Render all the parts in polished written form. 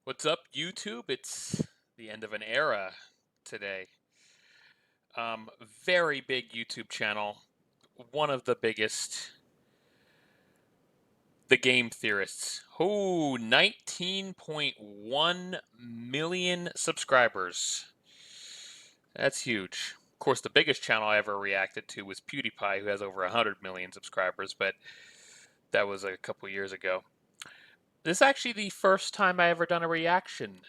What's up, YouTube? It's the end of an era today. Very big YouTube channel, one of the biggest, The Game Theorists. 19.1 million subscribers. That's huge. Of course, the biggest channel I ever reacted to was PewDiePie, who has over 100 million subscribers, but that was a couple years ago. This is actually the first time I ever done a reaction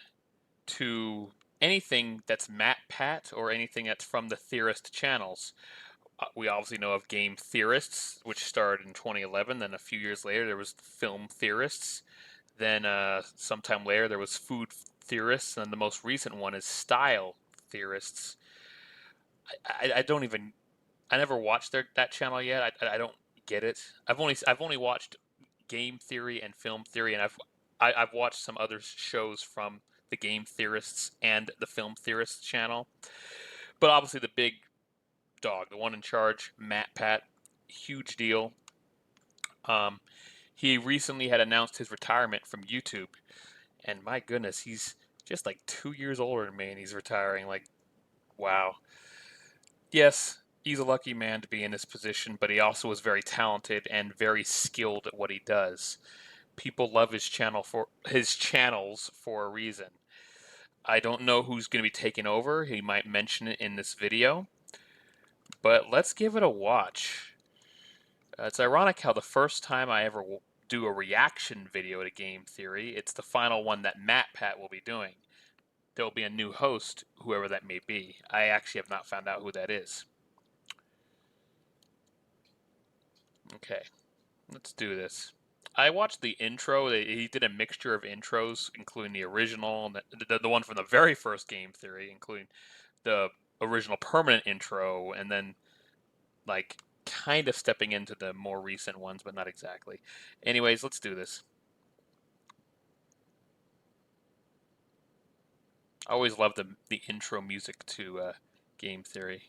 to anything that's MatPat or anything that's from the Theorist channels. We obviously know of Game Theorists, which started in 2011. Then a few years later, there was Film Theorists. Then sometime later, there was Food Theorists. And the most recent one is Style Theorists. I don't even... I never watched that channel yet. I don't get it. I've only watched Game Theory and Film Theory, and I've watched some other shows from the Game Theorists and the Film Theorists channel. But obviously the big dog, the one in charge, MatPat, huge deal. He recently had announced his retirement from YouTube. And my goodness, he's just like 2 years older than me and he's retiring. Like, wow. Yes, he's a lucky man to be in this position, but he also is very talented and very skilled at what he does. People love his channels for a reason. I don't know who's going to be taking over. He might mention it in this video. But let's give it a watch. It's ironic how the first time I ever will do a reaction video to Game Theory, it's the final one that MatPat will be doing. There will be a new host, whoever that may be. I actually have not found out who that is. Okay, let's do this. I watched the intro. He did a mixture of intros, including the original, and the one from the very first Game Theory, including the original permanent intro, and then like kind of stepping into the more recent ones, but not exactly. Anyways, let's do this. I always love the intro music to Game Theory.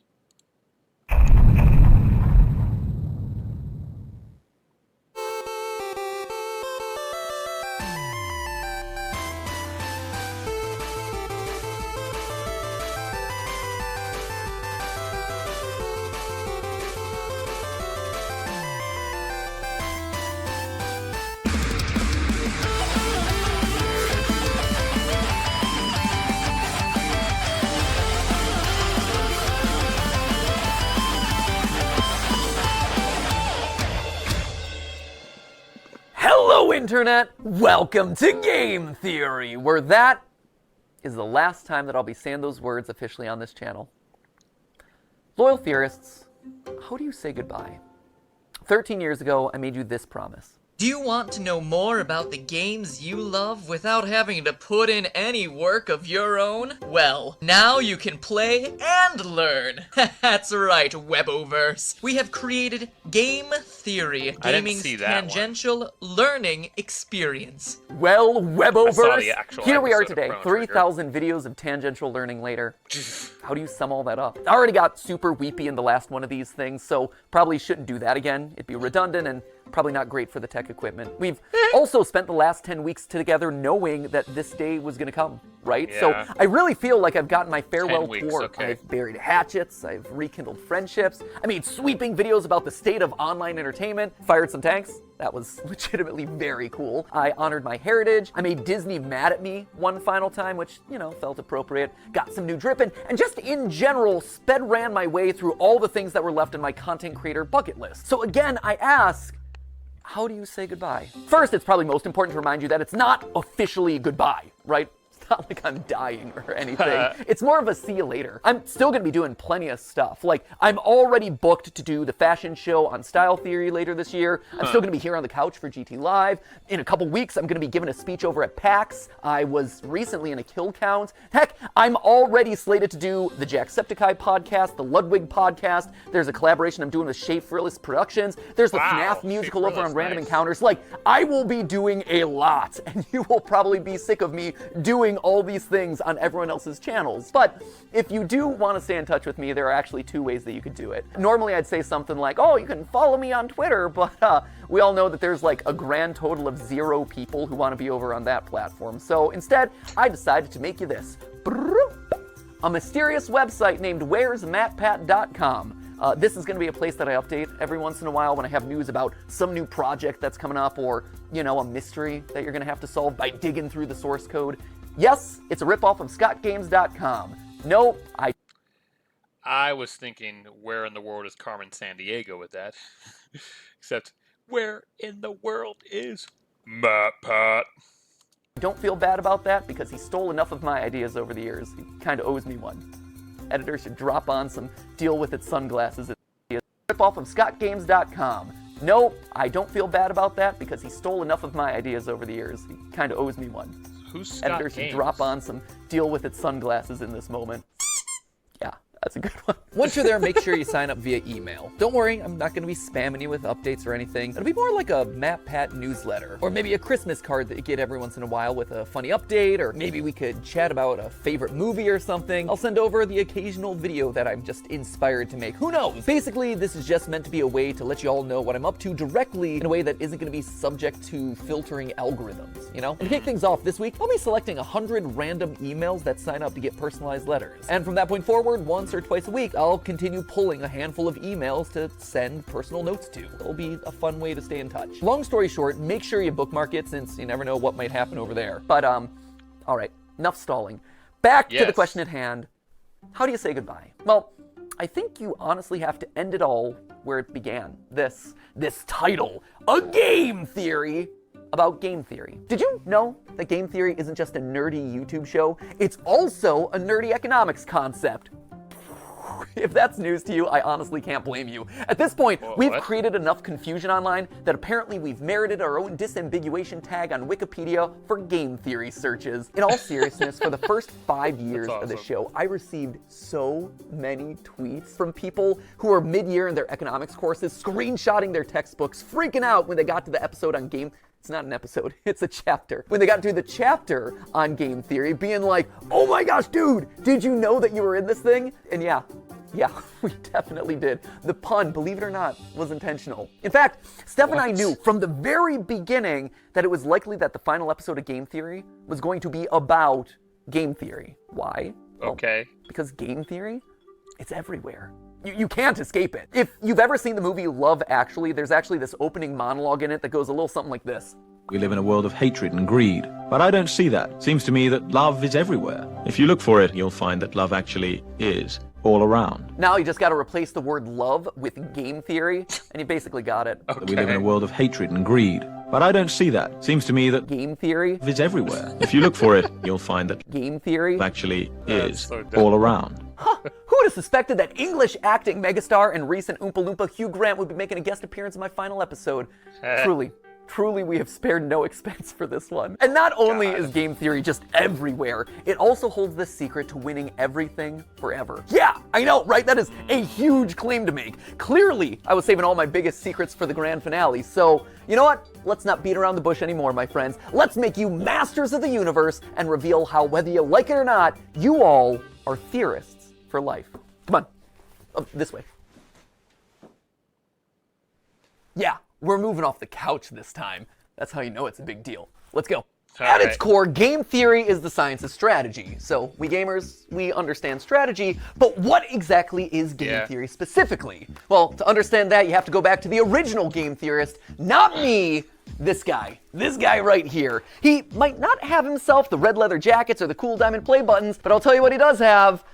Hello, Internet! Welcome to Game Theory, where that is the last time that I'll be saying those words officially on this channel. Loyal theorists, how do you say goodbye? 13 years ago, I made you this promise. Do you want to know more about the games you love without having to put in any work of your own? Well, now you can play and learn. That's right, Weboverse. We have created Game Theory, gaming's tangential learning experience. Well, Weboverse, here we are today, Chrono 3,000 videos of tangential learning later. How do you sum all that up? I already got super weepy in the last one of these things, so probably shouldn't do that again. It'd be redundant and probably not great for the tech equipment. We've also spent the last 10 weeks together knowing that this day was gonna come, right? Yeah. So I really feel like I've gotten my farewell 10 weeks, tour. okay. I've buried hatchets, I've rekindled friendships, I made sweeping videos about the state of online entertainment, fired some tanks. That was legitimately very cool. I honored my heritage. I made Disney mad at me one final time, which, you know, felt appropriate. Got some new drippin', and just in general, ran my way through all the things that were left in my content creator bucket list. So again, I ask, how do you say goodbye? First, it's probably most important to remind you that it's not officially goodbye, right? It's not like I'm dying or anything. It's more of a see you later. I'm still gonna be doing plenty of stuff. Like, I'm already booked to do the fashion show on Style Theory later this year. I'm still gonna be here on the couch for GT Live. In a couple weeks, I'm gonna be giving a speech over at PAX. I was recently in a kill count. Heck, I'm already slated to do the Jacksepticeye podcast, the Ludwig podcast. There's a collaboration I'm doing with Shea Frillis Productions. There's the FNAF musical over on Random Encounters. Like, I will be doing a lot, and you will probably be sick of me doing all these things on everyone else's channels. But if you do want to stay in touch with me, there are actually two ways that you could do it. Normally I'd say something like, oh, you can follow me on Twitter, but we all know that there's like a grand total of 0 people who want to be over on that platform. So instead, I decided to make you this. A mysterious website named where'smatpat.com. This is going to be a place that I update every once in a while when I have news about some new project that's coming up, or, you know, a mystery that you're going to have to solve by digging through the source code. Yes, it's a ripoff of scottgames.com. No, I was thinking, where in the world is Carmen Sandiego with that? Except, where in the world is MatPat? don't feel bad about that because he stole enough of my ideas over the years. He kind of owes me one. Editor should drop on some deal with its sunglasses. Ripoff of scottgames.com. No, I don't feel bad about that because he stole enough of my ideas over the years. He kind of owes me one. Who's Scott Editor should Games? drop on some deal with its sunglasses in this moment. Yeah, that's a good one. Once you're there, make sure you sign up via email. Don't worry, I'm not going to be spamming you with updates or anything. It'll be more like a MatPat newsletter, or maybe a Christmas card that you get every once in a while with a funny update, or maybe we could chat about a favorite movie or something. I'll send over the occasional video that I'm just inspired to make. Who knows? Basically, this is just meant to be a way to let you all know what I'm up to directly in a way that isn't going to be subject to filtering algorithms, you know? And to kick things off this week, I'll be selecting 100 random emails that sign up to get personalized letters. And from that point forward, once or twice a week, I'll continue pulling a handful of emails to send personal notes to. It'll be a fun way to stay in touch. Long story short, make sure you bookmark it since you never know what might happen over there. But, all right, enough stalling. Back to the question at hand. How do you say goodbye? Well, I think you honestly have to end it all where it began. This title, A Game Theory about game theory. Did you know that game theory isn't just a nerdy YouTube show? It's also a nerdy economics concept. If that's news to you, I honestly can't blame you. At this point, we've created enough confusion online that apparently we've merited our own disambiguation tag on Wikipedia for game theory searches. In all seriousness, for the first 5 years of the show, I received so many tweets from people who are mid-year in their economics courses, screenshotting their textbooks, freaking out when they got to the episode on game. It's not an episode, it's a chapter. When they got to the chapter on game theory, being like, oh my gosh, dude, did you know that you were in this thing? And yeah, we definitely did. The pun, believe it or not, was intentional. In fact, Steph and I knew from the very beginning that it was likely that the final episode of Game Theory was going to be about game theory. Why? Okay. Well, because game theory, it's everywhere. You can't escape it. If you've ever seen the movie Love Actually, there's actually this opening monologue in it that goes a little something like this. We live in a world of hatred and greed, but I don't see that. Seems to me that love is everywhere. If you look for it, you'll find that love actually is all around. Now you just got to replace the word love with game theory, and you basically got it. Okay. We live in a world of hatred and greed, but I don't see that. Seems to me that game theory is everywhere. If you look for it, you'll find that game theory actually is all around. Huh, who would have suspected that English acting megastar and recent Oompa Loompa Hugh Grant would be making a guest appearance in my final episode? Truly, we have spared no expense for this one. And not only is game theory just everywhere, it also holds the secret to winning everything forever. Yeah, I know, right? That is a huge claim to make. Clearly, I was saving all my biggest secrets for the grand finale. So, you know what? Let's not beat around the bush anymore, my friends. Let's make you masters of the universe and reveal how, whether you like it or not, you all are theorists for life. Come on, this way. Yeah. We're moving off the couch this time. That's how you know it's a big deal. Let's go. At its core, game theory is the science of strategy. So we gamers, we understand strategy, but what exactly is game theory specifically? Well, to understand that, you have to go back to the original game theorist, not me, this guy right here. He might not have himself the red leather jackets or the cool diamond play buttons, but I'll tell you what he does have,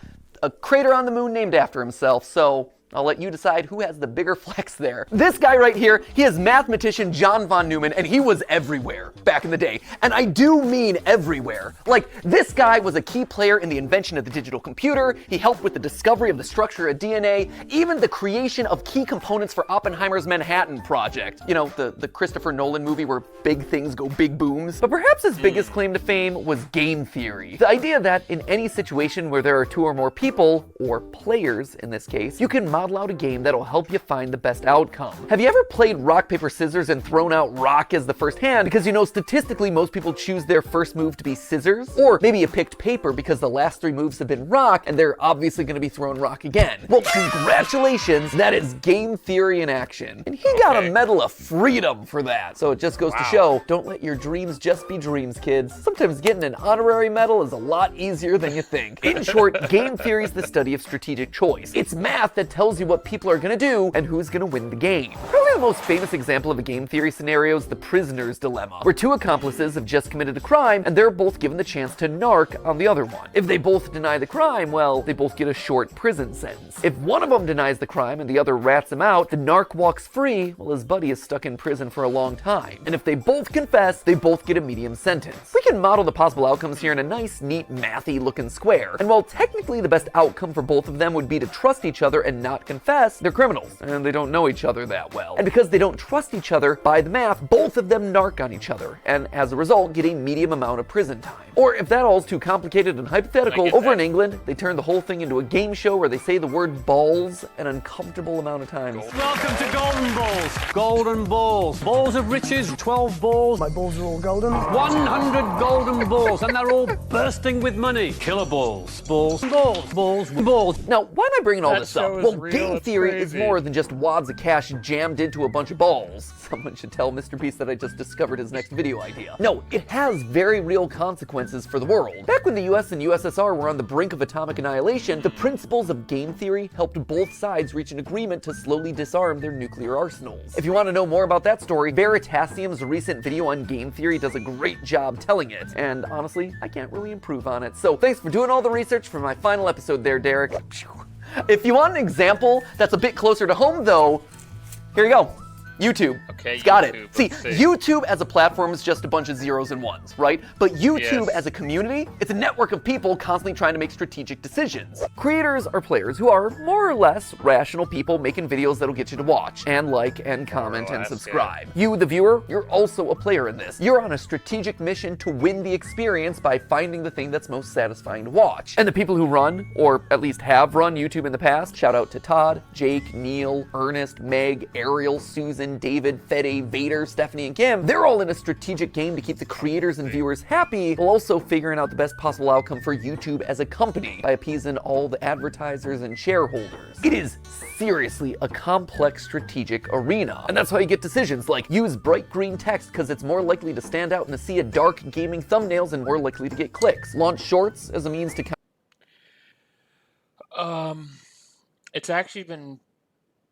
a crater on the moon named after himself, so I'll let you decide who has the bigger flex there. This guy right here, he is mathematician John von Neumann, and he was everywhere back in the day. And I do mean everywhere. Like, this guy was a key player in the invention of the digital computer. He helped with the discovery of the structure of DNA, even the creation of key components for Oppenheimer's Manhattan Project. You know, the Christopher Nolan movie where big things go big booms. But perhaps his biggest claim to fame was game theory. The idea that in any situation where there are two or more people, or players in this case, you can model model out a game that'll help you find the best outcome. Have you ever played rock, paper, scissors and thrown out rock as the first hand because you know statistically most people choose their first move to be scissors? Or maybe you picked paper because the last 3 moves have been rock and they're obviously going to be throwing rock again. Well, congratulations, that is game theory in action. And he got a Medal of Freedom for that. So it just goes to show, don't let your dreams just be dreams, kids. Sometimes getting an honorary medal is a lot easier than you think. In short, game theory is the study of strategic choice. It's math that tells you what people are going to do and who's going to win the game. Probably the most famous example of a game theory scenario is the prisoner's dilemma, where 2 accomplices have just committed a crime and they're both given the chance to narc on the other one. If they both deny the crime, well, they both get a short prison sentence. If one of them denies the crime and the other rats him out, the narc walks free while his buddy is stuck in prison for a long time. And if they both confess, they both get a medium sentence. We can model the possible outcomes here in a nice, neat, mathy looking square. And while technically the best outcome for both of them would be to trust each other and not confess, they're criminals and they don't know each other that well. And because they don't trust each other, by the math, both of them narc on each other, and as a result, get a medium amount of prison time. Or if that all's too complicated and hypothetical, over in England, they turn the whole thing into a game show where they say the word balls an uncomfortable amount of times. Welcome to Golden Balls. Golden Balls. Balls of riches, 12 balls. My balls are all golden. 100 golden balls, and they're all bursting with money. Killer balls. Balls. Balls. Balls. Balls. Now, why am I bringing all That this up? show is Well, real, game it's theory is crazy. more than just wads of cash jammed into a bunch of balls. Someone should tell Mr. Beast that I just discovered his next video idea. No, it has very real consequences for the world. Back when the US and USSR were on the brink of atomic annihilation, the principles of game theory helped both sides reach an agreement to slowly disarm their nuclear arsenals. If you want to know more about that story, Veritasium's recent video on game theory does a great job telling it. And honestly, I can't really improve on it. So thanks for doing all the research for my final episode there, Derek. If you want an example that's a bit closer to home though, here you go. YouTube. Okay, It's got YouTube, it. See, let's see. YouTube as a platform is just a bunch of zeros and ones, right? But YouTube Yes. as a community, it's a network of people constantly trying to make strategic decisions. Creators are players who are more or less rational people making videos that'll get you to watch and like and comment and less, subscribe. You, the viewer, you're also a player in this. You're on a strategic mission to win the experience by finding the thing that's most satisfying to watch. And the people who run, or at least have run YouTube in the past, shout out to Todd, Jake, Neil, Ernest, Meg, Ariel, Susan, David, Fede, Vader, Stephanie, and Kim, they're all in a strategic game to keep the creators and viewers happy, while also figuring out the best possible outcome for YouTube as a company by appeasing all the advertisers and shareholders. It is seriously a complex strategic arena. And that's how you get decisions like use bright green text because it's more likely to stand out in a sea of dark gaming thumbnails and more likely to get clicks. Launch shorts as a means to It's actually been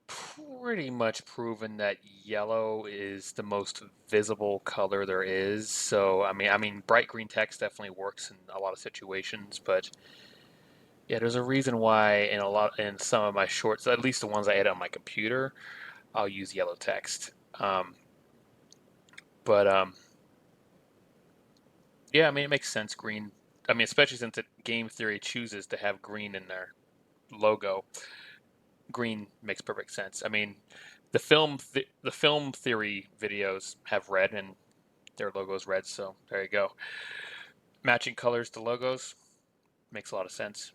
pretty much proven that yellow is the most visible color there is. So I mean, bright green text definitely works in a lot of situations, but yeah, there's a reason why in some of my shorts, at least the ones I edit on my computer, I'll use yellow text. Yeah, I mean, it makes sense. Green. I mean, especially since Game Theory chooses to have green in their logo. Green makes perfect sense. I mean, the film theory videos have red and their logo's red, so there you go. Matching colors to logos makes a lot of sense.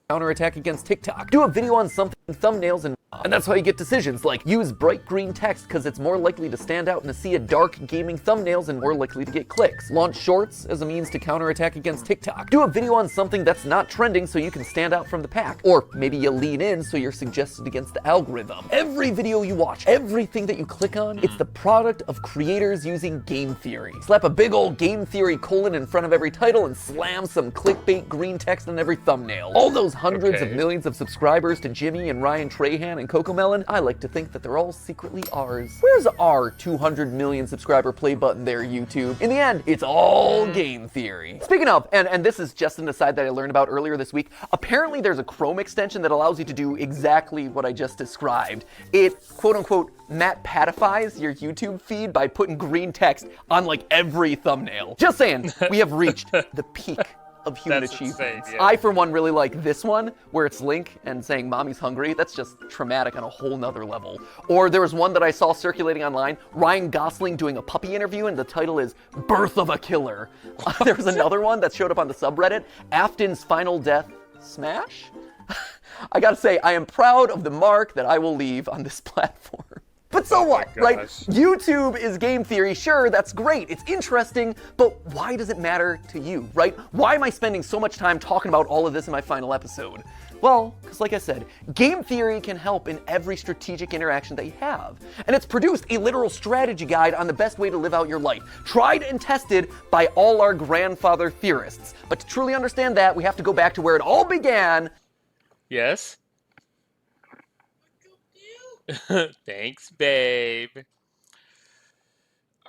counterattack against TikTok. Do a video on something, thumbnails, and that's how you get decisions like use bright green text because it's more likely to stand out in a sea of dark gaming thumbnails and more likely to get clicks. Launch shorts as a means to counterattack against TikTok. Do a video on something that's not trending so you can stand out from the pack. Or maybe you lean in so you're suggested against the algorithm. Every video you watch, everything that you click on, it's the product of creators using game theory. Slap a big old game theory colon in front of every title and slam some clickbait green text on every thumbnail. All those hundreds of millions of subscribers to Jimmy and Ryan Trahan and Cocomelon, I like to think that they're all secretly ours. Where's our 200 million subscriber play button there, YouTube? In the end, it's all game theory. Speaking of, and this is just an aside that I learned about earlier this week, apparently there's a Chrome extension that allows you to do exactly what I just described. It, quote unquote, MatPatifies your YouTube feed by putting green text on like every thumbnail. Just saying, we have reached the peak of human That's achievements. insane, yeah. I, for one, really like this one, where it's Link and saying mommy's hungry. That's just traumatic on a whole nother level. Or there was one that I saw circulating online, Ryan Gosling doing a puppy interview, and the title is Birth of a Killer. There was another one that showed up on the subreddit, Afton's Final Death Smash? I gotta say, I am proud of the mark that I will leave on this platform. But so what, right? YouTube is game theory. Sure, that's great. It's interesting, but why does it matter to you, right? Why am I spending so much time talking about all of this in my final episode? Well, because like I said, game theory can help in every strategic interaction that you have. And it's produced a literal strategy guide on the best way to live out your life, tried and tested by all our grandfather theorists. But to truly understand that, we have to go back to where it all began. Yes? Thanks, babe.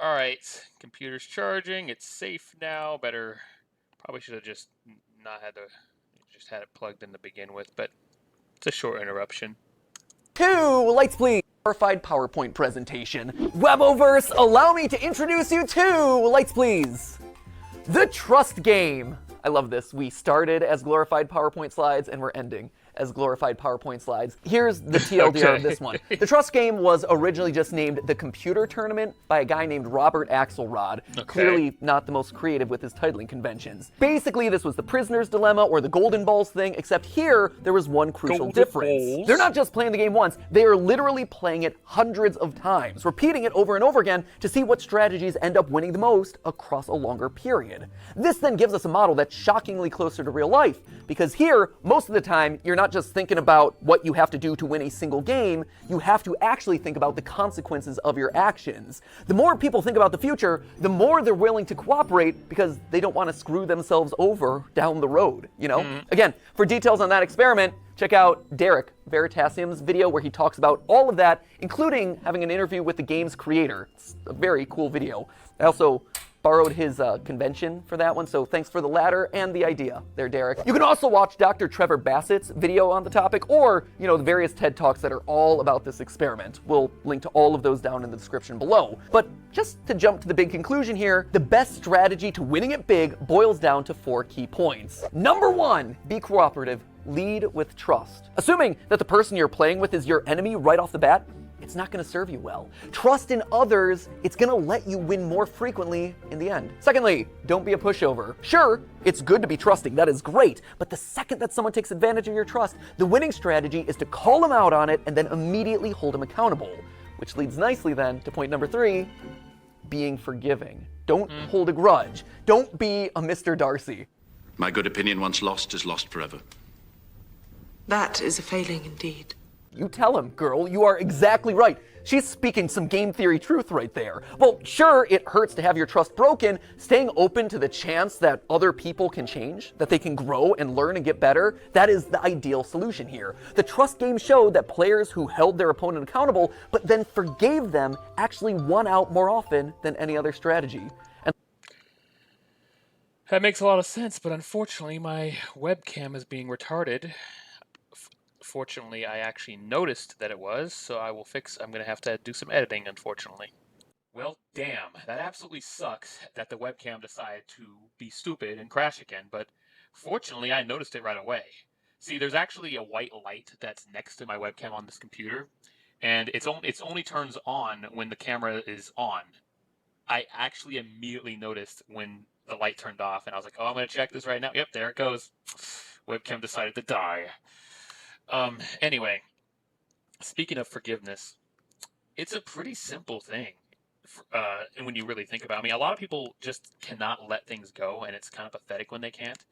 Alright, computer's charging. It's safe now. Probably should have just not had to, just had it plugged in to begin with, but it's a short interruption. 2 lights, please. Glorified PowerPoint presentation. Weboverse, allow me to introduce you to, lights, please, the Trust Game. I love this. We started as glorified PowerPoint slides and we're ending as glorified PowerPoint slides. Here's the TLDR of this one. The Trust Game was originally just named the Computer Tournament by a guy named Robert Axelrod. Clearly not the most creative with his titling conventions. Basically, this was the Prisoner's Dilemma or the Golden Balls thing, except here there was one crucial difference. They're not just playing the game once, they are literally playing it hundreds of times, repeating it over and over again to see what strategies end up winning the most across a longer period. This then gives us a model that's shockingly closer to real life, because here, most of the time, you're not just thinking about what you have to do to win a single game, you have to actually think about the consequences of your actions. The more people think about the future, the more they're willing to cooperate because they don't want to screw themselves over down the road, you know? Again, for details on that experiment, check out Derek Veritasium's video where he talks about all of that, including having an interview with the game's creator. It's a very cool video. I also borrowed his convention for that one, so thanks for the latter and the idea there, Derek. You can also watch Dr. Trevor Bassett's video on the topic, or, you know, the various TED Talks that are all about this experiment. We'll link to all of those down in the description below. But just to jump to the big conclusion here, the best strategy to winning it big boils down to 4 key points. Number 1, be cooperative. Lead with trust. Assuming that the person you're playing with is your enemy right off the bat, it's not going to serve you well. Trust in others, it's going to let you win more frequently in the end. Secondly, don't be a pushover. Sure, it's good to be trusting, that is great, but the second that someone takes advantage of your trust, the winning strategy is to call them out on it and then immediately hold them accountable. Which leads nicely then to point number 3, being forgiving. Don't hold a grudge. Don't be a Mr. Darcy. My good opinion once lost is lost forever. That is a failing indeed. You tell him, girl, you are exactly right. She's speaking some game theory truth right there. Well, sure, it hurts to have your trust broken. Staying open to the chance that other people can change, that they can grow and learn and get better, that is the ideal solution here. The Trust Game showed that players who held their opponent accountable, but then forgave them, actually won out more often than any other strategy. And That makes a lot of sense, but unfortunately my webcam is being retarded. Fortunately, I actually noticed that it was, so I'm going to have to do some editing, unfortunately. Well, damn, that absolutely sucks that the webcam decided to be stupid and crash again, but fortunately I noticed it right away. See, there's actually a white light that's next to my webcam on this computer, and it's only turns on when the camera is on. I actually immediately noticed when the light turned off, and I was like, oh, I'm going to check this right now. Yep, there it goes. Webcam decided to die. Anyway, speaking of forgiveness, it's a pretty simple thing. And when you really think about it, I mean, a lot of people just cannot let things go, and it's kind of pathetic when they can't.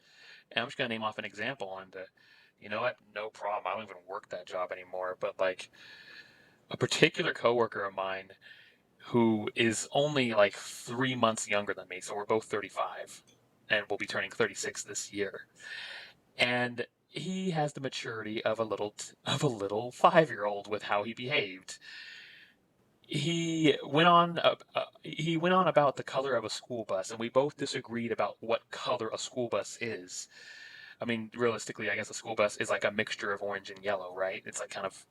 And I'm just going to name off an example, and you know what? No problem. I don't even work that job anymore. But like a particular coworker of mine who is only like 3 months younger than me, so we're both 35, and we'll be turning 36 this year. And he has the maturity of a little 5-year-old with how he behaved. He went on about the color of a school bus, and we both disagreed about what color a school bus is. I mean, realistically, I guess a school bus is like a mixture of orange and yellow, right? It's like kind of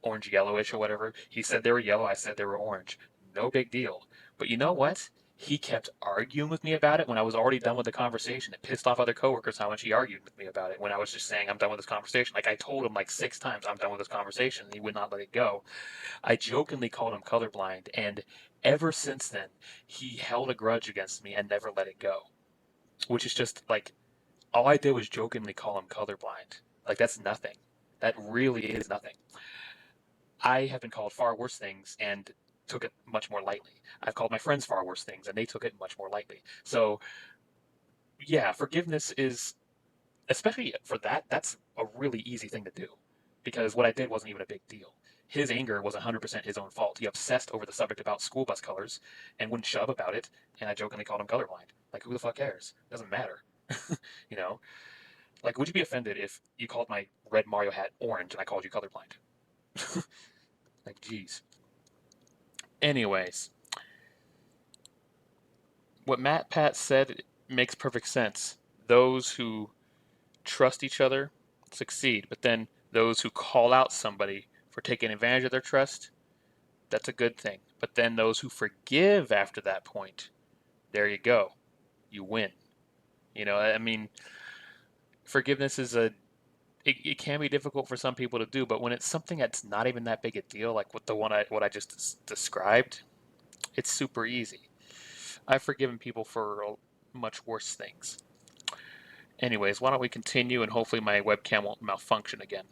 orange yellowish or whatever. He said they were yellow, I said they were orange. No big deal. But you know what? He kept arguing with me about it when I was already done with the conversation. It pissed off other coworkers how much he argued with me about it when I was just saying I'm done with this conversation. Like, I told him like 6 times I'm done with this conversation, and he would not let it go. I jokingly called him colorblind, and ever since then, he held a grudge against me and never let it go. Which is just like, all I did was jokingly call him colorblind. Like, that's nothing. That really is nothing. I have been called far worse things and took it much more lightly. I've called my friends far worse things and they took it much more lightly. So, yeah, forgiveness is, especially for that, that's a really easy thing to do because what I did wasn't even a big deal. His anger was 100% his own fault. He obsessed over the subject about school bus colors and wouldn't shove about it, and I jokingly called him colorblind. Like, who the fuck cares? Doesn't matter. You know? Like, would you be offended if you called my red Mario hat orange and I called you colorblind? Like, geez. Anyways, what MatPat said makes perfect sense. Those who trust each other succeed, but then those who call out somebody for taking advantage of their trust, that's a good thing. But then those who forgive after that point, there you go. You win. You know, I mean, forgiveness is it can be difficult for some people to do, but when it's something that's not even that big a deal, like what I just described, it's super easy. I've forgiven people for much worse things. Anyways, why don't we continue and hopefully my webcam won't malfunction again.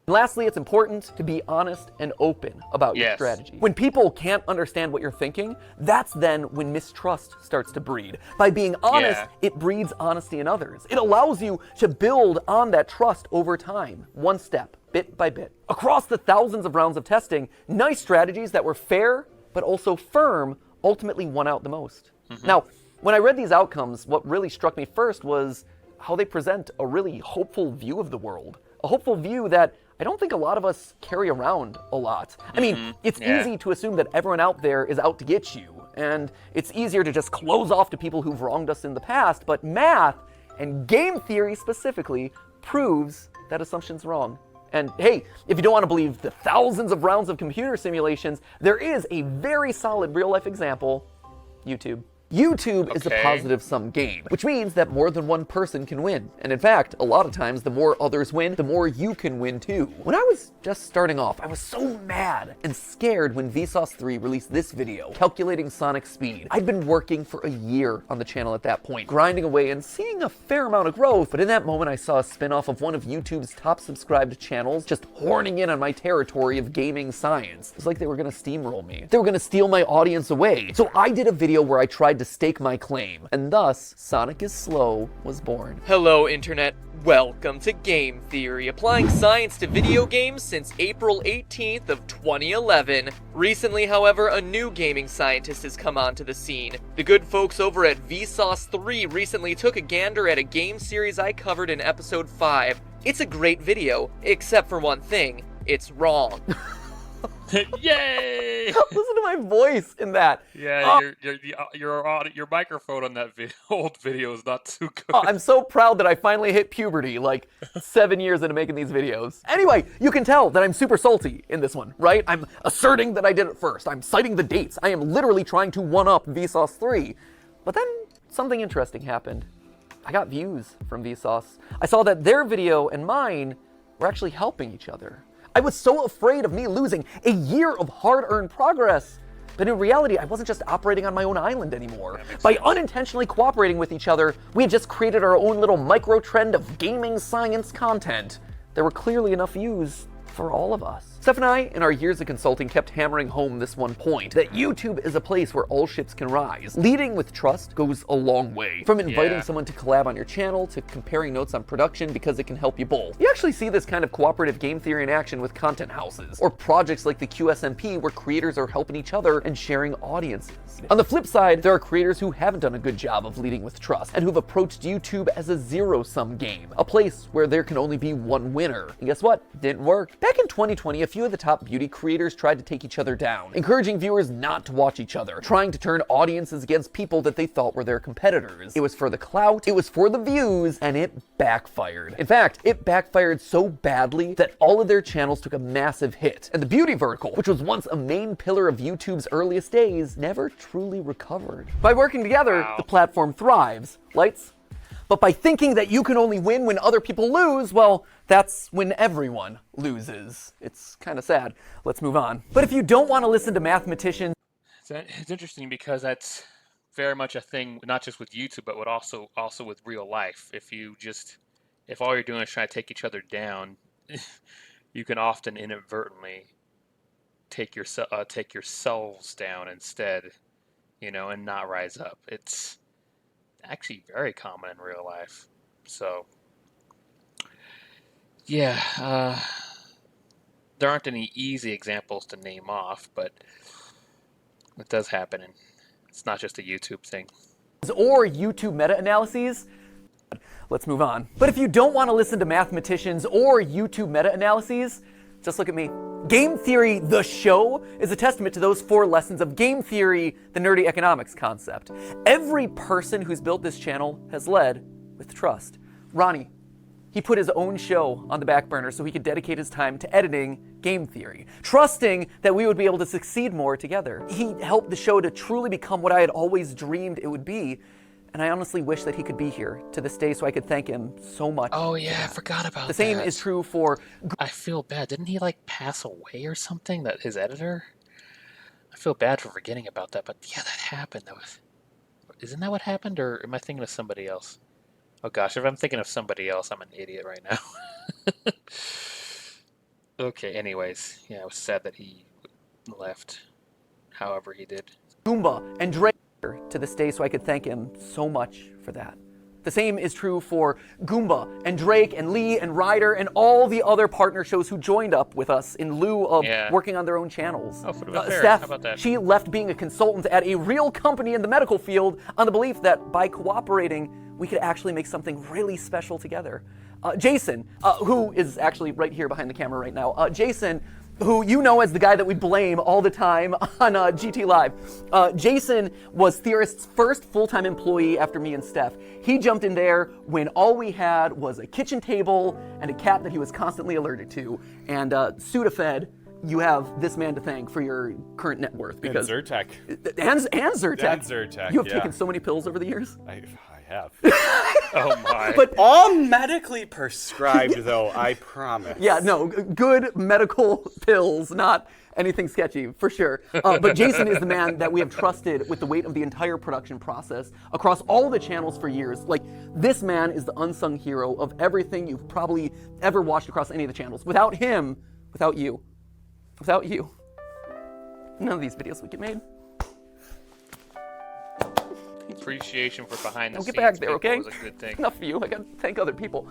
Lastly, it's important to be honest and open about your Yes. strategy. When people can't understand what you're thinking, that's then when mistrust starts to breed. By being honest, Yeah. it breeds honesty in others. It allows you to build on that trust over time, one step, bit by bit. Across the thousands of rounds of testing, nice strategies that were fair but also firm ultimately won out the most. Now, when I read these outcomes, what really struck me first was how they present a really hopeful view of the world. A hopeful view that I don't think a lot of us carry around a lot. I mean, it's Yeah. easy to assume that everyone out there is out to get you, and it's easier to just close off to people who've wronged us in the past, but math, and game theory specifically, proves that assumption's wrong. And hey, if you don't want to believe the thousands of rounds of computer simulations, there is a very solid real-life example: YouTube. YouTube is a Okay. positive-sum game, which means that more than one person can win. And in fact, a lot of times, the more others win, the more you can win too. When I was just starting off, I was so mad and scared when Vsauce 3 released this video, calculating Sonic's speed. I'd been working for a year on the channel at that point, grinding away and seeing a fair amount of growth, but in that moment I saw a spin-off of one of YouTube's top subscribed channels just horning in on my territory of gaming science. It was like they were gonna steamroll me. They were gonna steal my audience away. So I did a video where I tried to stake my claim, and thus Sonic is Slow was born. Hello, Internet. Welcome to Game Theory, applying science to video games since April 18th of 2011. Recently, however, a new gaming scientist has come onto the scene. The good folks over at Vsauce 3 recently took a gander at a game series I covered in episode 5. It's a great video, except for one thing: it's wrong. Yay! Listen to my voice in that. Yeah, your microphone on that old video is not too good. Oh, I'm so proud that I finally hit puberty, like 7 years into making these videos. Anyway, you can tell that I'm super salty in this one, right? I'm asserting that I did it first. I'm citing the dates. I am literally trying to one-up Vsauce 3. But then something interesting happened. I got views from Vsauce. I saw that their video and mine were actually helping each other. I was so afraid of me losing a year of hard-earned progress, but in reality, I wasn't just operating on my own island anymore. By unintentionally cooperating with each other, we had just created our own little micro-trend of gaming science content. There were clearly enough views for all of us. Steph and I, in our years of consulting, kept hammering home this one point, that YouTube is a place where all ships can rise. Leading with trust goes a long way. From inviting someone to collab on your channel, to comparing notes on production because it can help you both. You actually see this kind of cooperative game theory in action with content houses, or projects like the QSMP where creators are helping each other and sharing audiences. On the flip side, there are creators who haven't done a good job of leading with trust, and who've approached YouTube as a zero-sum game, a place where there can only be one winner. And guess what? Didn't work. Back in 2020, a few of the top beauty creators tried to take each other down, encouraging viewers not to watch each other, trying to turn audiences against people that they thought were their competitors. It was for the clout, it was for the views, and it backfired. In fact, it backfired so badly that all of their channels took a massive hit, and the beauty vertical, which was once a main pillar of YouTube's earliest days, never truly recovered. By working together, the platform thrives. Lights? But by thinking that you can only win when other people lose, well, that's when everyone loses. It's kind of sad. Let's move on. But if you don't want to listen to mathematicians, It's interesting because that's very much a thing, not just with YouTube, but also with real life. If if all you're doing is trying to take each other down, you can often inadvertently take yourselves down instead, and not rise up. It's actually very common in real life. So, yeah, there aren't any easy examples to name off, but it does happen, and it's not just a YouTube thing. Or YouTube meta-analyses. Let's move on. But if you don't want to listen to mathematicians or YouTube meta-analyses, just look at me. Game Theory, the show, is a testament to those 4 lessons of game theory, the nerdy economics concept. Every person who's built this channel has led with trust. Ronnie, he put his own show on the back burner so he could dedicate his time to editing Game Theory, trusting that we would be able to succeed more together. He helped the show to truly become what I had always dreamed it would be, and I honestly wish that he could be here to this day so I could thank him so much. Oh yeah, I forgot about that. The same is true for... I feel bad. Didn't he pass away or something? That his editor? I feel bad for forgetting about that, but yeah, that happened. Isn't that what happened, or am I thinking of somebody else? Oh gosh, if I'm thinking of somebody else, I'm an idiot right now. Okay, anyways, yeah, it was sad that he left. However he did. Goomba and Drake to this day so I could thank him so much for that. The same is true for Goomba and Drake and Lee and Ryder and all the other partner shows who joined up with us in lieu of working on their own channels. Oh, fair. Steph, how about that? she left being a consultant at a real company in the medical field on the belief that by cooperating, we could actually make something really special together. Jason, who is actually right here behind the camera right now. Jason, who you know as the guy that we blame all the time on GT Live. Jason was Theorist's first full-time employee after me and Steph. He jumped in there when all we had was a kitchen table and a cat that he was constantly allergic to. And Sudafed, you have this man to thank for your current net worth. Because and Zyrtec. And Zyrtec. And Zyrtec, You have taken so many pills over the years. I have. Oh my. But all medically prescribed, though, I promise. Yeah, no, good medical pills, not anything sketchy, for sure. But Jason is the man that we have trusted with the weight of the entire production process across all the channels for years. Like, this man is the unsung hero of everything you've probably ever watched across any of the channels. Without him, without you, none of these videos would get made. Appreciation for behind the Don't scenes. get back there, okay? Was a good thing. Enough for you. I gotta thank other people.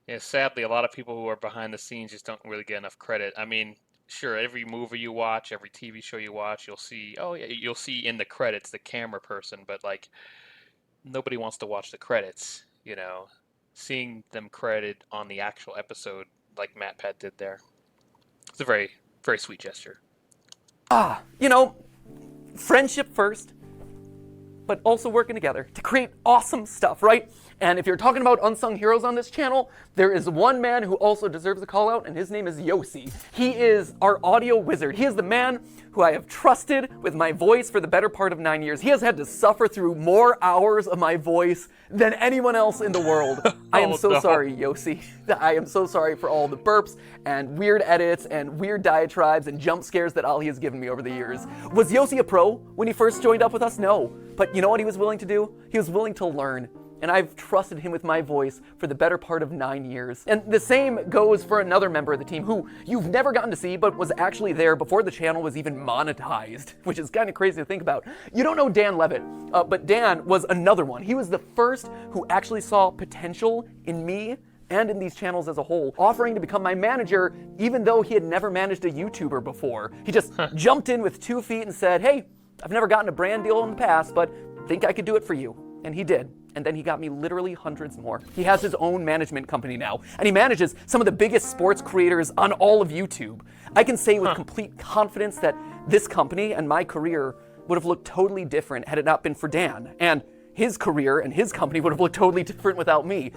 Yeah, sadly, a lot of people who are behind the scenes just don't really get enough credit. I mean, sure, every movie you watch, every TV show you watch, you'll see, you'll see in the credits the camera person, but nobody wants to watch the credits, Seeing them credited on the actual episode like MatPat did there. It's a very, very sweet gesture. Friendship first, but also working together to create awesome stuff, right? And if you're talking about unsung heroes on this channel, there is one man who also deserves a call out, and his name is Yossi. He is our audio wizard. He is the man who I have trusted with my voice for the better part of 9 years. He has had to suffer through more hours of my voice than anyone else in the world. I am so sorry, Yossi. I am so sorry for all the burps and weird edits and weird diatribes and jump scares that Ali has given me over the years. Was Yossi a pro when he first joined up with us? No. But you know what he was willing to do? He was willing to learn. And I've trusted him with my voice for the better part of 9 years. And the same goes for another member of the team who you've never gotten to see, but was actually there before the channel was even monetized, which is kind of crazy to think about. You don't know Dan Levitt, but Dan was another one. He was the first who actually saw potential in me and in these channels as a whole, offering to become my manager, even though he had never managed a YouTuber before. He just jumped in with 2 feet and said, hey, I've never gotten a brand deal in the past, but think I could do it for you. And he did. And then he got me literally hundreds more. He has his own management company now, and he manages some of the biggest sports creators on all of YouTube. I can say with complete confidence that this company and my career would have looked totally different had it not been for Dan. And his career and his company would have looked totally different without me.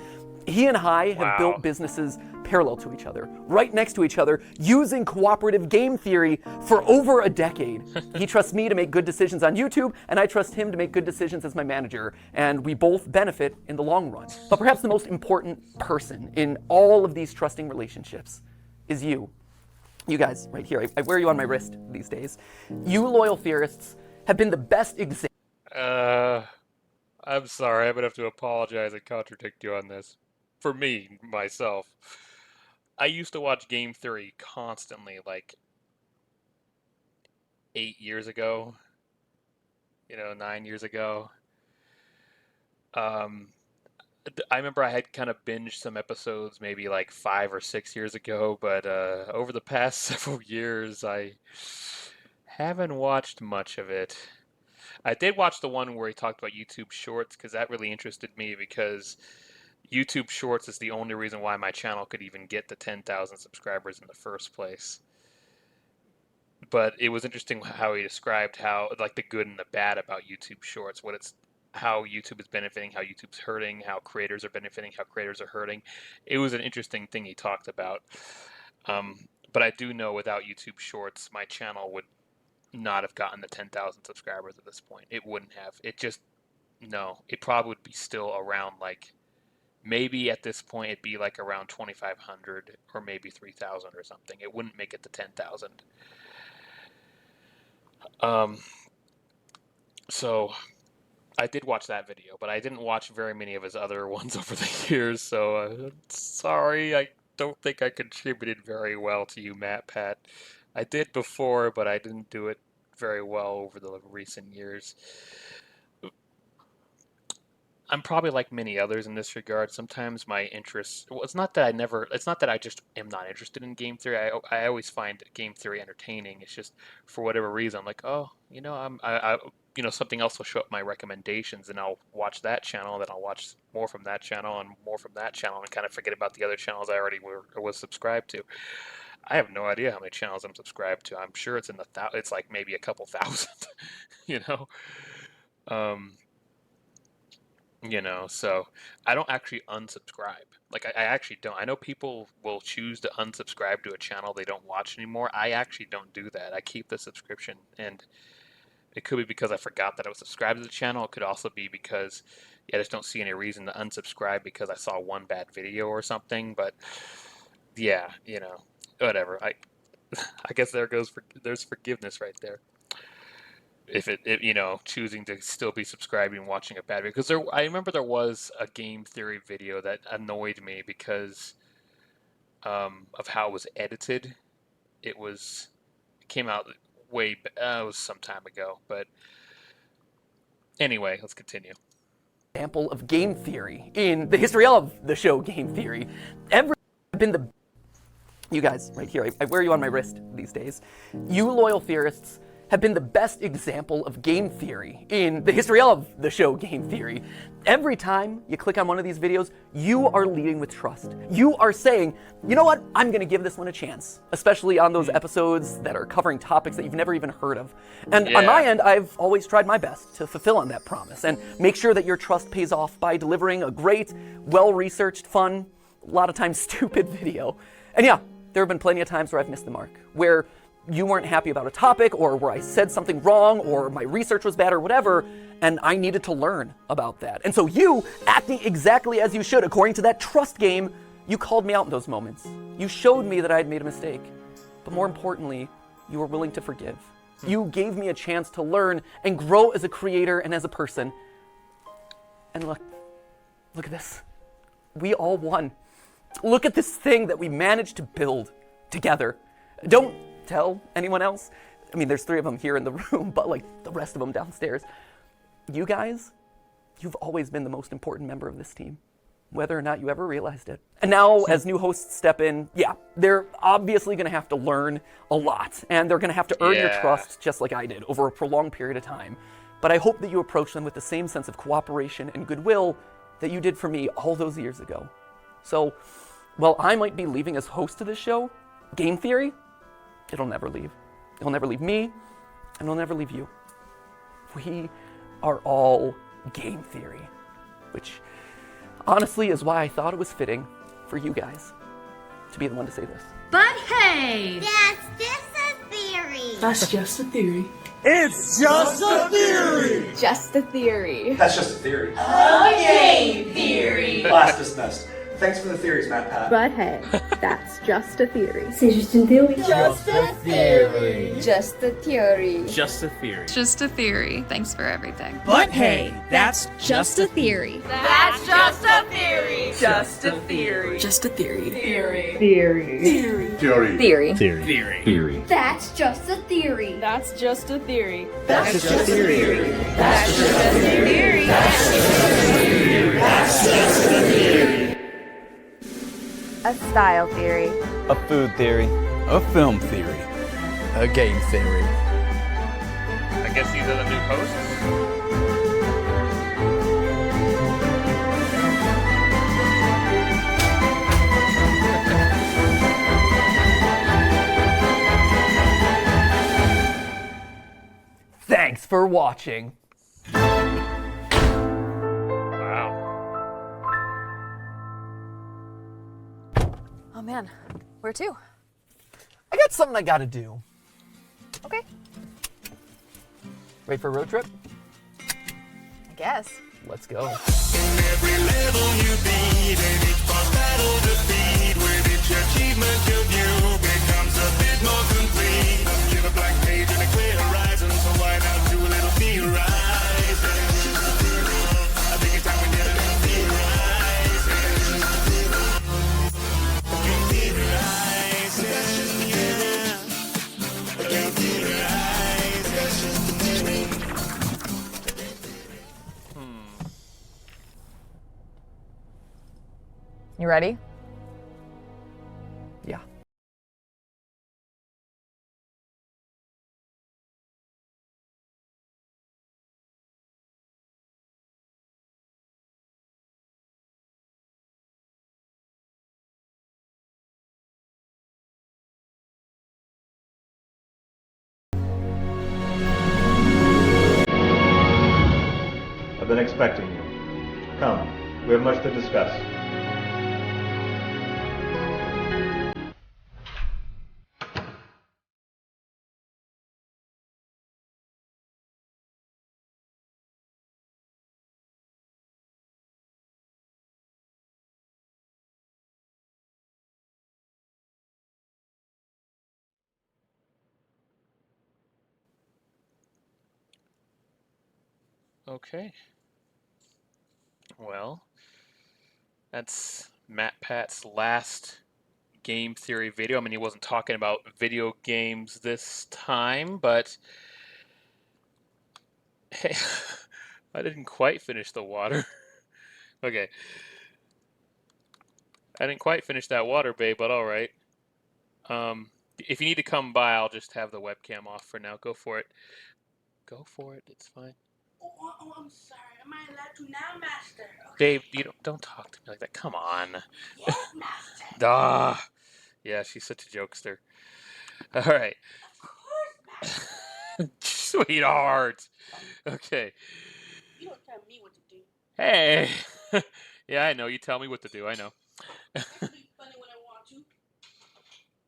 He and I have built businesses parallel to each other, right next to each other, using cooperative game theory for over a decade. He trusts me to make good decisions on YouTube, and I trust him to make good decisions as my manager, and we both benefit in the long run. But perhaps the most important person in all of these trusting relationships is you. You guys, right here. I wear you on my wrist these days. You loyal theorists have been the best example. I'm sorry. I'm gonna have to apologize and contradict you on this. For me, myself, I used to watch Game Theory constantly, like 8 years ago. 9 years ago. Um, I remember I had kind of binged some episodes maybe like 5 or 6 years ago, but over the past several years, I haven't watched much of it. I did watch the one where he talked about YouTube Shorts because that really interested me because YouTube Shorts is the only reason why my channel could even get to 10,000 subscribers in the first place. But it was interesting how he described how, like, the good and the bad about YouTube Shorts, how YouTube is benefiting, how YouTube's hurting, how creators are benefiting, how creators are hurting. It was an interesting thing he talked about. But I do know without YouTube Shorts, my channel would not have gotten the 10,000 subscribers at this point. It wouldn't have. No, it probably would be still around, like, maybe at this point it'd be like around 2,500 or maybe 3,000 or something. It wouldn't make it to 10,000. So I did watch that video, but I didn't watch very many of his other ones over the years, so sorry, I don't think I contributed very well to you, MatPat. I did before, but I didn't do it very well over the recent years. I'm probably like many others in this regard. Sometimes my interests, well, it's not that I just am not interested in game theory. I always find game theory entertaining. It's just for whatever reason, I'm like, oh, something else will show up my recommendations, and I'll watch that channel, then I'll watch more from that channel and more from that channel, and kind of forget about the other channels I already was subscribed to. I have no idea how many channels I'm subscribed to. I'm sure it's in it's like maybe a couple thousand, you know. So I don't actually unsubscribe. Like, I actually don't. I know people will choose to unsubscribe to a channel they don't watch anymore. I actually don't do that. I keep the subscription, and it could be because I forgot that I was subscribed to the channel. It could also be because I just don't see any reason to unsubscribe because I saw one bad video or something. But yeah, whatever. I guess there's forgiveness right there. If choosing to still be subscribing and watching a bad video, because I remember there was a game theory video that annoyed me because of how it was edited. It came out it was some time ago, but anyway, let's continue. Example of game theory in the history of the show Game Theory. You guys right here, I wear you on my wrist these days. You loyal theorists have been the best example of game theory in the history of the show Game Theory. Every time you click on one of these videos, you are leading with trust. You are saying, you know what, I'm gonna give this one a chance, especially on those episodes that are covering topics that you've never even heard of. And on my end, I've always tried my best to fulfill on that promise and make sure that your trust pays off by delivering a great, well-researched, fun, a lot of times stupid video. And yeah, there have been plenty of times where I've missed the mark, where you weren't happy about a topic, or where I said something wrong, or my research was bad, or whatever, and I needed to learn about that. And so you, acting exactly as you should, according to that trust game, you called me out in those moments. You showed me that I had made a mistake. But more importantly, you were willing to forgive. You gave me a chance to learn and grow as a creator and as a person. And look at this. We all won. Look at this thing that we managed to build together. Don't tell anyone else. I mean, there's 3 of them here in the room, but like the rest of them downstairs. You guys, you've always been the most important member of this team, whether or not you ever realized it. And now, as new hosts step in, they're obviously gonna have to learn a lot, and they're gonna have to earn your trust just like I did over a prolonged period of time. But I hope that you approach them with the same sense of cooperation and goodwill that you did for me all those years ago. So, while I might be leaving as host to this show, Game Theory, it'll never leave. It'll never leave me, and it'll never leave you. We are all Game Theory, which honestly is why I thought it was fitting for you guys to be the one to say this. But hey! That's just a theory. That's just a theory. It's just a theory! Just a theory. That's just a theory. A game theory! Class dismissed. Thanks for the theories, MatPat. But hey, that's just a theory. C'est juste une théorie. Just a theory. Just a theory. Just a theory. Just a theory. Thanks for everything. But hey, that's just a theory. That's just a theory. Just a theory. Just a theory. Theory. Theory. Theory. Theory. Theory. Theory. That's just a theory. That's just a theory. That's just a theory. That's just a theory. That's just a theory. That's just a theory. A style theory. A food theory. A film theory. A game theory. I guess these are the new hosts. Thanks for watching. Wow. Oh man, where to? I got something I gotta do. Okay, Ready for a road trip? I guess. Let's go. Every level you beat, and each boss battle defeat, with each achievement your view becomes a bit more complete. Give a blank page and a clear horizon, so why not do a little theorizing? I think it's time we did a little theorizing. Theorizing, yeah. Theorizing. You ready? Yeah. I've been expecting you. Come, we have much to discuss. Okay. Well, that's MatPat's last game theory video. I mean, he wasn't talking about video games this time, but hey, I didn't quite finish the water. Okay. I didn't quite finish that water, babe, but all right. If you need to come by, I'll just have the webcam off for now. Go for it. Go for it. It's fine. Oh, I'm sorry. Am I allowed to now, Master? Babe, you don't talk to me like that. Come on. Yes, Master. Ah. Yeah, she's such a jokester. All right. Of course, Master. Sweetheart. Okay. You don't tell me what to do. Hey. Yeah, I know. You tell me what to do. I know. I can be funny when I want to.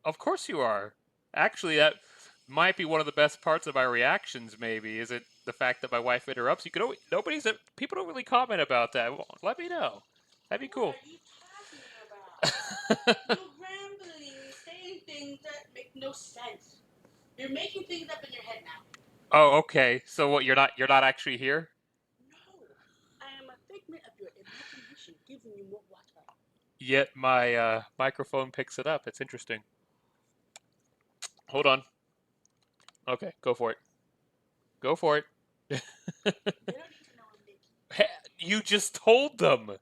Of course you are. Actually, that might be one of the best parts of my reactions, maybe. Is it the fact that my wife interrupts? You could always, people don't really comment about that. Well, let me know. That'd be cool. What are you talking about? You're rambling, saying things that make no sense. You're making things up in your head now. Oh, okay. So what? You're not actually here? No, I am a figment of your imagination, giving you more water. Yet my microphone picks it up. It's interesting. Hold on. Okay, go for it. Go for it. They don't need to know I'm Mickey. Hey, you just told them. Hey,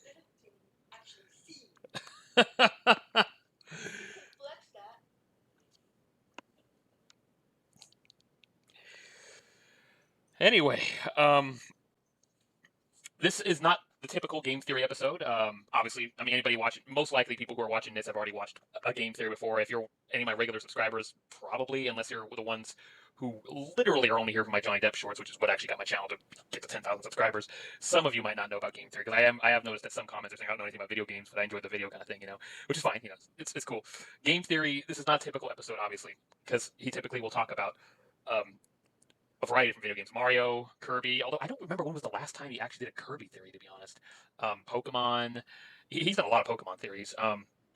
they don't actually see. You can flex that. Anyway, this is not the typical game theory episode. Obviously, I mean, anybody watching, most likely people who are watching this have already watched a game theory before. If you're any of my regular subscribers, probably, unless you're the ones who literally are only here for my Johnny Depp shorts, which is what actually got my channel to get to 10,000 subscribers. Some of you might not know about game theory, because I have noticed that some comments are saying I don't know anything about video games, but I enjoy the video kind of thing, which is fine, it's cool. Game theory, this is not a typical episode, obviously, because he typically will talk about a variety of different video games. Mario, Kirby, although I don't remember when was the last time he actually did a Kirby theory, to be honest. Pokemon, he's done a lot of Pokemon theories.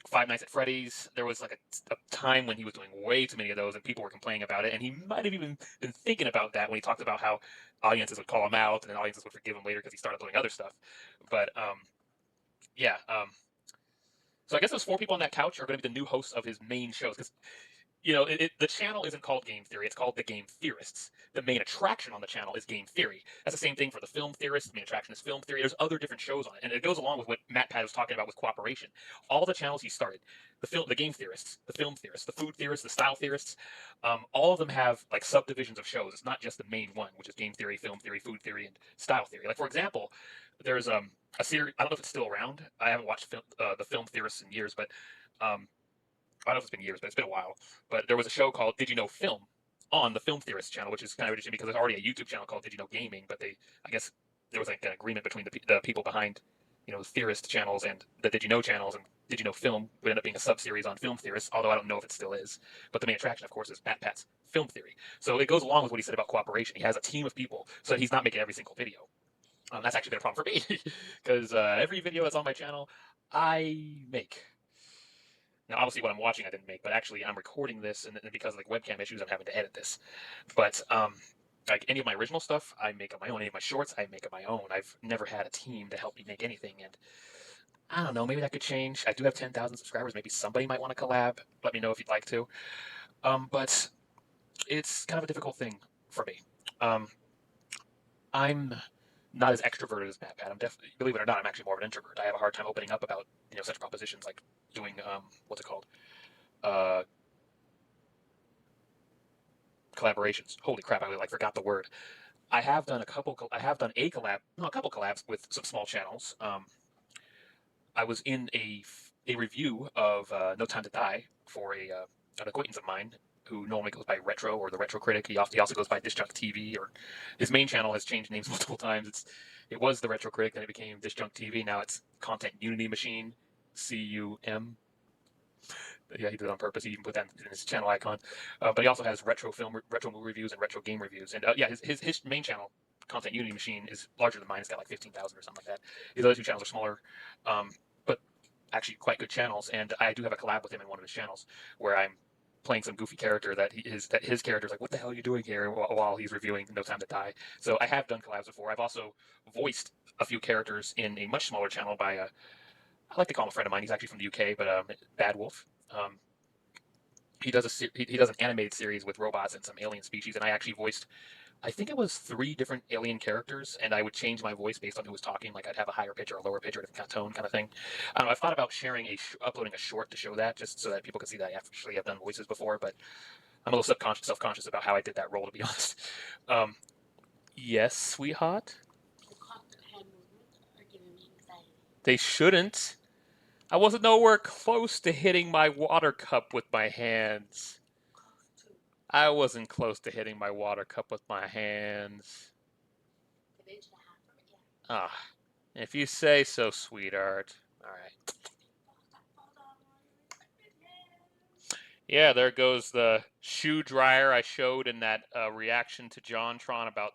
Five Nights at Freddy's, there was like a time when he was doing way too many of those and people were complaining about it, and he might have even been thinking about that when he talked about how audiences would call him out and then audiences would forgive him later because he started doing other stuff. But yeah, so I guess those four people on that couch are going to be the new hosts of his main shows because the channel isn't called Game Theory. It's called The Game Theorists. The main attraction on the channel is Game Theory. That's the same thing for the Film Theorists. The main attraction is Film Theory. There's other different shows on it, and it goes along with what MatPat was talking about with cooperation. All the channels he started, the Game Theorists, the Film Theorists, the Food Theorists, the Style Theorists, all of them have like subdivisions of shows. It's not just the main one, which is Game Theory, Film Theory, Food Theory, and Style Theory. Like for example, there's a series. I don't know if it's still around. I haven't watched the Film Theorists in years, but I don't know if it's been years, but it's been a while. But there was a show called Did You Know Film on the Film Theorist channel, which is kind of interesting because there's already a YouTube channel called Did You Know Gaming, but I guess there was like an agreement between the people behind, the theorist channels and the Did You Know channels, and Did You Know Film would end up being a sub-series on Film Theorists, although I don't know if it still is. But the main attraction, of course, is MatPat's Film Theory. So it goes along with what he said about cooperation. He has a team of people, so that he's not making every single video. That's actually been a problem for me because every video that's on my channel, I make. Now, obviously, what I'm watching I didn't make, but actually I'm recording this, and because of like webcam issues, I'm having to edit this. But like any of my original stuff, I make on my own. Any of my shorts, I make on my own. I've never had a team to help me make anything, and I don't know. Maybe that could change. I do have 10,000 subscribers. Maybe somebody might want to collab. Let me know if you'd like to. But it's kind of a difficult thing for me. I'm not as extroverted as MatPat. I'm definitely, believe it or not, I'm actually more of an introvert. I have a hard time opening up about such propositions like doing what's it called, collaborations. Holy crap! I forgot the word. I have done a couple. I have done a collab, no, a couple collabs with some small channels. I was in a review of No Time to Die for an acquaintance of mine who normally goes by Retro or the Retro Critic. He also goes by Disjunct TV, or his main channel has changed names multiple times. It was the Retro Critic, then it became Disjunct TV. Now it's Content Unity Machine, CUM. Yeah, he did it on purpose. He even put that in his channel icon. But he also has retro movie reviews, and retro game reviews. And yeah, his main channel, Content Unity Machine, is larger than mine. It's got like 15,000 or something like that. His other two channels are smaller, but actually quite good channels. And I do have a collab with him in one of his channels where I'm playing some goofy character that his character's like, what the hell are you doing here, while he's reviewing No Time to Die. So I have done collabs before. I've also voiced a few characters in a much smaller channel by I like to call him a friend of mine. He's actually from the UK, but Bad Wolf. He does he does an animated series with robots and some alien species, and I actually voiced, I think it was 3 different alien characters, and I would change my voice based on who was talking. Like I'd have a higher pitch or a lower pitch or a different kind of tone, kind of thing. I don't know. I've thought about uploading a short to show that, just so that people can see that I actually have done voices before. But I'm a little self-conscious about how I did that role, to be honest. Yes, sweetheart. They shouldn't. I wasn't nowhere close to hitting my water cup with my hands. I wasn't close to hitting my water cup with my hands. Ah, if you say so, sweetheart. All right. Yeah, there goes the shoe dryer I showed in that reaction to JonTron about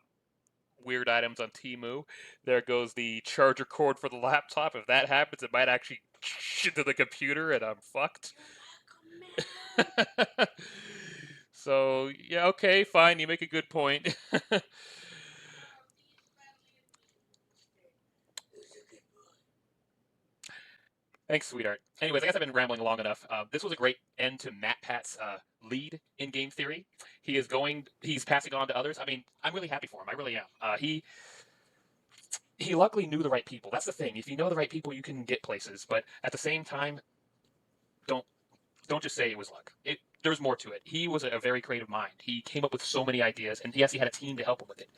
weird items on Temu. There goes the charger cord for the laptop. If that happens, it might actually into the computer and I'm fucked. So, yeah, okay, fine. You make a good point. Thanks, sweetheart. Anyways, I guess I've been rambling long enough. This was a great end to MatPat's lead in game theory. He's passing on to others. I mean, I'm really happy for him. I really am. He luckily knew the right people. That's the thing. If you know the right people, you can get places. But at the same time, don't just say it was luck. There's more to it. He was a very creative mind. He came up with so many ideas, and yes, he had a team to help him with it.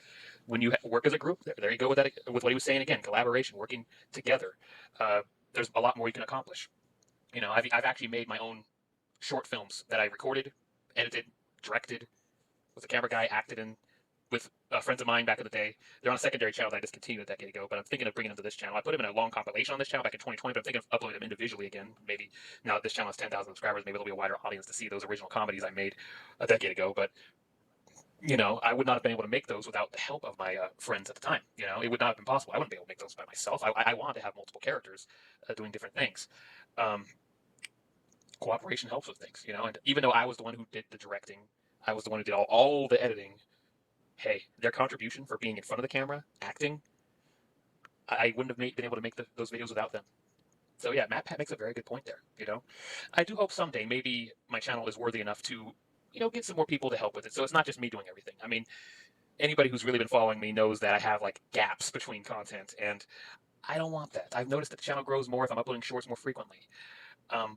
When you work as a group, there you go with that. With what he was saying again, collaboration, working together. There's a lot more you can accomplish. I've actually made my own short films that I recorded, edited, directed, was a camera guy, acted in with friends of mine back in the day. They're on a secondary channel that I discontinued a decade ago, but I'm thinking of bringing them to this channel. I put them in a long compilation on this channel back in 2020, but I'm thinking of uploading them individually again. Maybe now that this channel has 10,000 subscribers, maybe there'll be a wider audience to see those original comedies I made a decade ago. But you know, I would not have been able to make those without the help of my friends at the time. You know, it would not have been possible. I wouldn't be able to make those by myself. I wanted to have multiple characters doing different things. Um, Cooperation helps with things, you know. And even though I was the one who did the directing, I was the one who did all the editing. Hey, their contribution for being in front of the camera, acting, I wouldn't have been able to make those videos without them. So yeah, MatPat makes a very good point there. You know, I do hope someday maybe my channel is worthy enough to, you know, get some more people to help with it. So it's not just me doing everything. I mean, anybody who's really been following me knows that I have like gaps between content, and I don't want that. I've noticed that the channel grows more if I'm uploading shorts more frequently.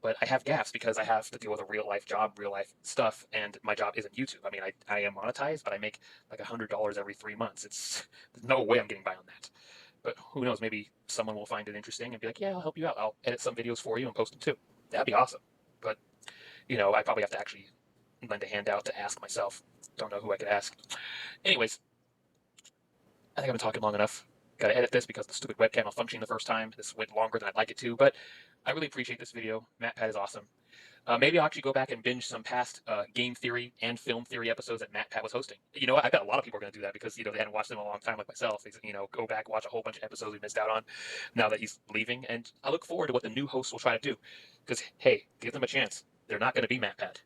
But I have gaps because I have to deal with a real life job, real life stuff, and my job isn't YouTube. I mean, I am monetized, but I make like $100 every 3 months. There's no way I'm getting by on that. But who knows? Maybe someone will find it interesting and be like, "Yeah, I'll help you out. I'll edit some videos for you and post them too." That'd be awesome. But you know, I probably have to actually lend a hand out to ask myself. Don't know who I could ask. Anyways, I think I've been talking long enough. Got to edit this because the stupid webcam malfunctioned the first time. This went longer than I'd like it to, but I really appreciate this video. MatPat is awesome. Maybe I'll actually go back and binge some past game theory and film theory episodes that MatPat was hosting. You know what? I bet a lot of people are going to do that because, you know, they hadn't watched them in a long time like myself. They, you know, go back, watch a whole bunch of episodes we missed out on now that he's leaving. And I look forward to what the new hosts will try to do. Because, hey, give them a chance. They're not going to be MatPat.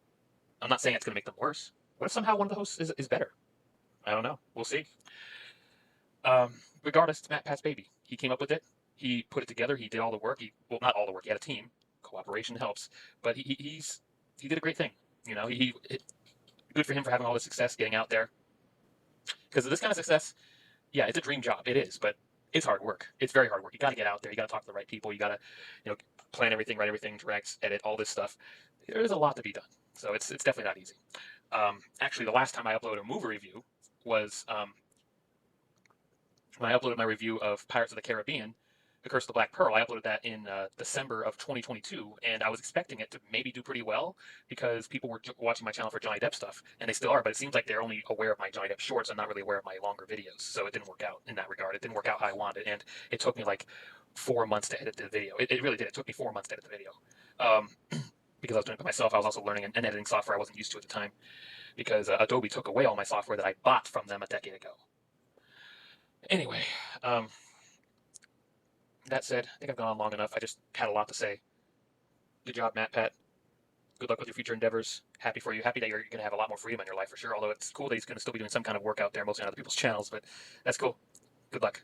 I'm not saying it's going to make them worse. What if somehow one of the hosts is better? I don't know. We'll see. Regardless, it's MatPat's baby. He came up with it. He put it together. He did all the work. Well, not all the work. He had a team. Cooperation helps, but he did a great thing. You know, good for him for having all this success, getting out there. Because this kind of success, yeah, it's a dream job. It is, but it's hard work. It's very hard work. You got to get out there. You got to talk to the right people. You got to, you know, plan everything, write everything, direct, edit, all this stuff. There's a lot to be done. So it's definitely not easy. Actually, the last time I uploaded a movie review was when I uploaded my review of Pirates of the Caribbean, The Curse of the Black Pearl. I uploaded that in December of 2022, and I was expecting it to maybe do pretty well because people were watching my channel for Johnny Depp stuff, and they still are, but it seems like they're only aware of my Johnny Depp shorts and not really aware of my longer videos, so it didn't work out in that regard. It didn't work out how I wanted, and it took me like 4 months to edit the video. It really did. It took me 4 months to edit the video. Because I was doing it by myself. I was also learning an editing software I wasn't used to at the time because Adobe took away all my software that I bought from them a decade ago. Anyway, that said, I think I've gone on long enough. I just had a lot to say. Good job, MatPat. Good luck with your future endeavors. Happy for you. Happy that you're going to have a lot more freedom in your life for sure. Although it's cool that he's going to still be doing some kind of work out there, mostly on other people's channels, but that's cool. Good luck.